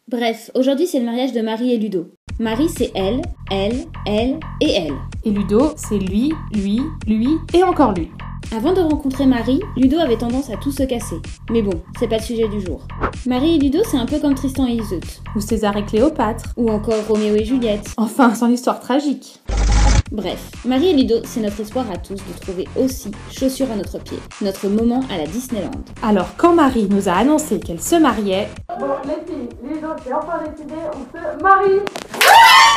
Bref, aujourd'hui c'est le mariage de Marie et Ludo. Marie c'est elle et elle. Et Ludo c'est lui et encore lui. Avant de rencontrer Marie, Ludo avait tendance à tout se casser. Mais bon, c'est pas le sujet du jour. Marie et Ludo c'est un peu comme Tristan et Iseut. Ou César et Cléopâtre. Ou encore Roméo et Juliette. Enfin, son histoire tragique. Bref, Marie et Ludo, c'est notre espoir à tous de trouver aussi chaussures à notre pied, notre moment à la Disneyland. Alors quand Marie nous a annoncé qu'elle se mariait... Bon les filles, Ludo c'est enfin décidé, on se marie.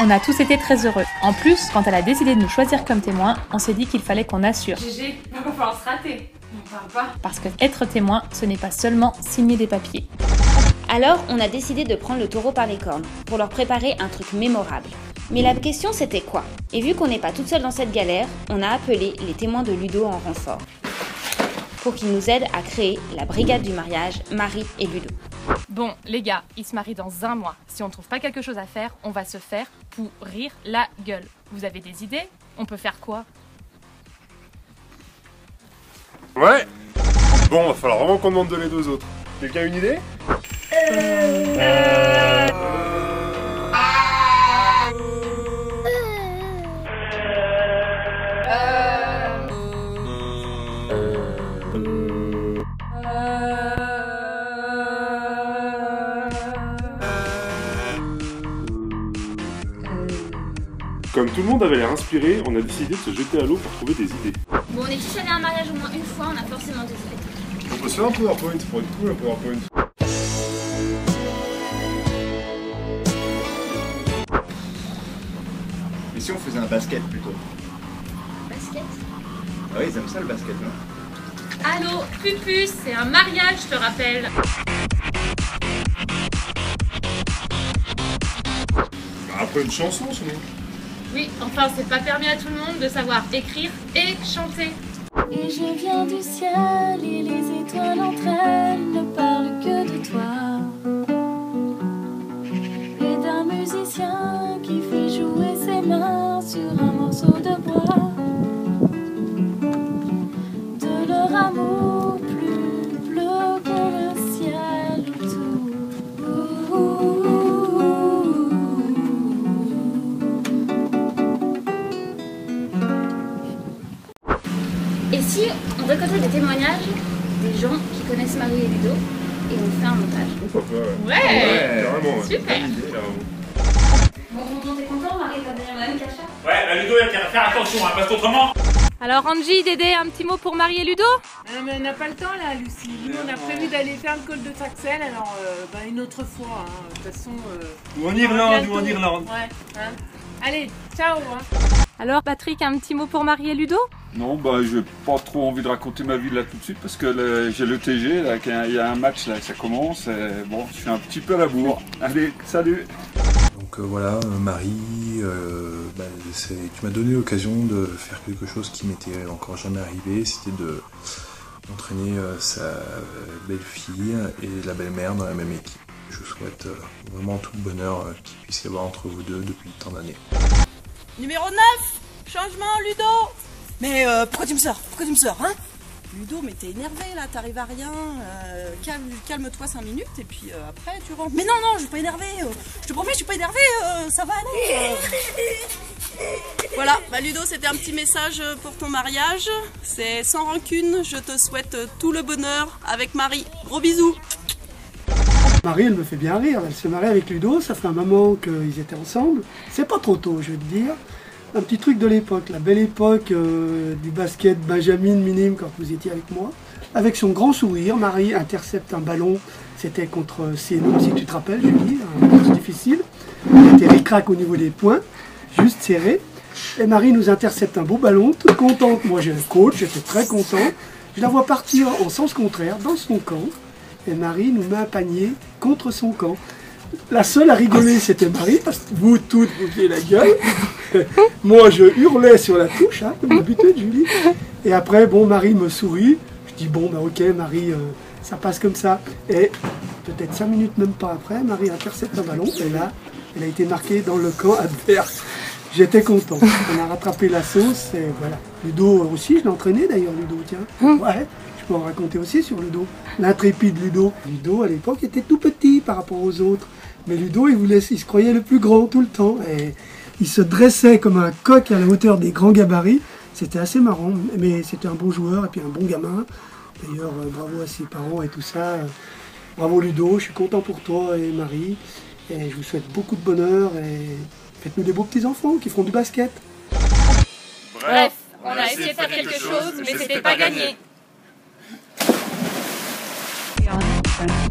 On a tous été très heureux. En plus, quand elle a décidé de nous choisir comme témoin, on s'est dit qu'il fallait qu'on assure. GG, il va falloir se rater. On parle pas. Parce que être témoin, ce n'est pas seulement signer des papiers. Alors, on a décidé de prendre le taureau par les cornes pour leur préparer un truc mémorable. Mais la question c'était quoi? Et vu qu'on n'est pas toute seule dans cette galère, on a appelé les témoins de Ludo en renfort pour qu'ils nous aident à créer la brigade du mariage Marie et Ludo. Bon, les gars, ils se marient dans 1 mois. Si on trouve pas quelque chose à faire, on va se faire pourrir la gueule. Vous avez des idées? On peut faire quoi? Ouais. Bon, va falloir vraiment qu'on demande de l'aide aux autres. Quelqu'un a une idée? Comme tout le monde avait l'air inspiré, on a décidé de se jeter à l'eau pour trouver des idées. Bon, on est tous allés à un mariage au moins une fois, on a forcément des idées. On peut se faire un PowerPoint, ça pourrait être cool un PowerPoint. Et si on faisait un basket plutôt? Basket? Ah oui, ils aiment ça le basket, non? Allô, Pupus, c'est un mariage, je te rappelle. Après une chanson, sinon. Oui, enfin, c'est pas permis à tout le monde de savoir écrire et chanter. Et je viens du ciel et les étoiles entre elles ne parlent que de toi. Et d'un musicien qui fait jouer ses mains sur un morceau de bois. De leur amour plus bleu que le ciel autour. Et si on récoltait des témoignages des gens qui connaissent Marie et Ludo et on fait un montage? Pourquoi pas, ouais. Ouais, Carrément, ouais. super. Bonne idée, carrément. Bon, t'es content, Marie, t'as donné la même cacha? Ouais, bah Ludo, il va faire attention, hein, parce qu'autrement... Alors Angie, Dédé, un petit mot pour Marie et Ludo? Non mais on n'a pas le temps là Lucie, nous on a prévu d'aller faire le col de Saxel, alors une autre fois, hein. De toute façon... Ou en Irlande, ou en Irlande. Ouais, hein. Allez, ciao hein. Alors Patrick, un petit mot pour Marie et Ludo? Non, bah j'ai pas trop envie de raconter ma vie là tout de suite parce que j'ai le TG, là, il y a un match là, ça commence, et bon, je suis un petit peu à la bourre. Allez, salut! Donc voilà, Marie, tu m'as donné l'occasion de faire quelque chose qui m'était encore jamais arrivé, c'était de d'entraîner sa belle-fille et la belle-mère dans la même équipe. Je vous souhaite vraiment tout le bonheur qu'il puisse y avoir entre vous deux depuis tant d'années. Numéro 9, changement Ludo. Mais pourquoi tu me sors? Hein? Ludo, mais t'es énervé là, t'arrives à rien. Calme-toi 5 minutes et puis après tu rentres. Mais non, je suis pas énervé. Je te promets, je suis pas énervé. Ça va aller. Voilà, bah Ludo, c'était un petit message pour ton mariage. C'est sans rancune. Je te souhaite tout le bonheur avec Marie. Gros bisous. Marie, elle me fait bien rire. Elle se marie avec Ludo. Ça fait un moment qu'ils étaient ensemble. C'est pas trop tôt, je vais te dire. Un petit truc de l'époque, la belle époque du basket Benjamin minime quand vous étiez avec moi. Avec son grand sourire, Marie intercepte un ballon, c'était contre Céno, si tu te rappelles Julie, un match difficile. Elle était ric-rac au niveau des points, juste serré. Et Marie nous intercepte un beau ballon, toute contente. Moi j'ai un coach, j'étais très content. Je la vois partir en sens contraire, dans son camp. Et Marie nous met un panier contre son camp. La seule à rigoler, c'était Marie, parce que vous toutes, vous faisiez la gueule. Moi, je hurlais sur la touche, hein, comme d'habitude, Julie. Et après, bon, Marie me sourit. Je dis, bon, bah ok, Marie, ça passe comme ça. Et peut-être 5 minutes, même pas après, Marie intercepte un ballon. Et là, elle a été marquée dans le camp adverse. J'étais content. On a rattrapé la sauce, et voilà. Ludo aussi, je l'ai entraîné d'ailleurs, Ludo, tiens. Ouais. Je peux en raconter aussi sur Ludo. L'intrépide Ludo. Ludo, à l'époque, était tout petit par rapport aux autres. Mais Ludo, il se croyait le plus grand tout le temps. Et il se dressait comme un coq à la hauteur des grands gabarits. C'était assez marrant, mais c'était un bon joueur et puis un bon gamin. D'ailleurs, bravo à ses parents et tout ça. Bravo Ludo, je suis content pour toi et Marie. Et je vous souhaite beaucoup de bonheur et faites-nous des beaux petits-enfants qui feront du basket. Bref, on a essayé de faire quelque chose, mais c'était pas gagné. Down.